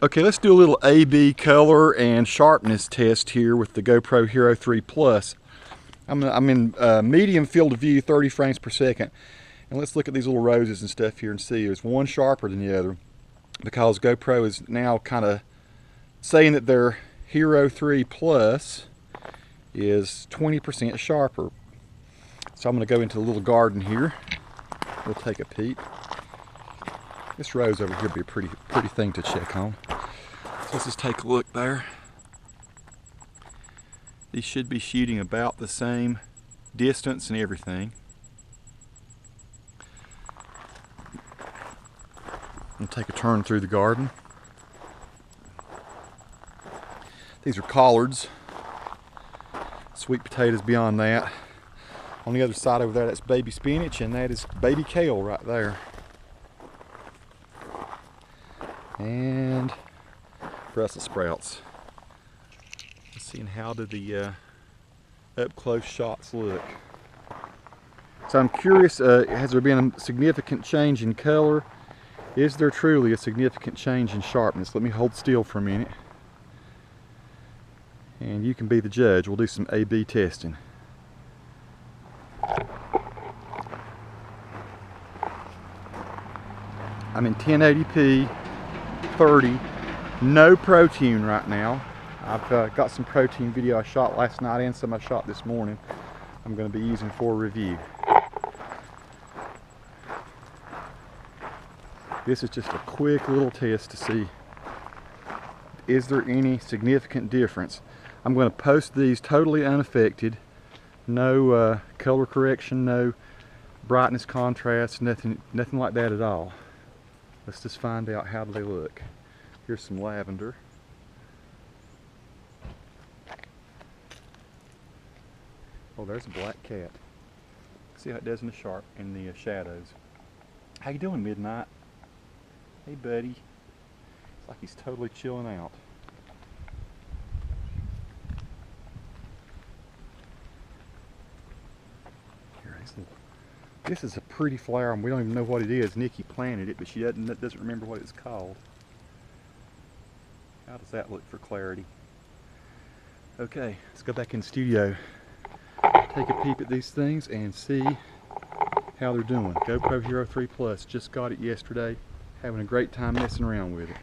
Okay, let's do a little A/B color and sharpness test here with the GoPro Hero 3 Plus. I'm in medium field of view, 30 frames per second. And let's look at these little roses and stuff here and see. Is one sharper than the other? Because GoPro is now kind of saying that their Hero 3 Plus is 20% sharper. So I'm going to go into the little garden here. We'll take a peek. This rose over here would be a pretty thing to check on. So let's just take a look there. These should be shooting about the same distance and everything. I'll take a turn through the garden. These are collards. Sweet potatoes beyond that. On the other side over there, that's baby spinach, and that is baby kale right there. And Brussels sprouts. Let's see how do the up close shots look. So I'm curious, has there been a significant change in color? Is there truly a significant change in sharpness? Let me hold still for a minute. And you can be the judge. We'll do some A/B testing. I'm in 1080p, 30, no ProTune right now. I've got some ProTune video I shot last night and some I shot this morning. I'm going to be using for a review. This is just a quick little test to see, is there any significant difference? I'm going to post these totally unaffected, no color correction, no brightness contrast, nothing like that at all. Let's just find out how do they look. Here's some lavender. Oh, there's a black cat. See how it does in the shadows. How you doing, Midnight? Hey, buddy. It's like he's totally chilling out. This is a pretty flower, and we don't even know what it is. Nikki planted it, but she doesn't remember what it's called. How does that look for clarity? Okay, let's go back in the studio. Take a peep at these things and see how they're doing. GoPro Hero 3 Plus, just got it yesterday. Having a great time messing around with it.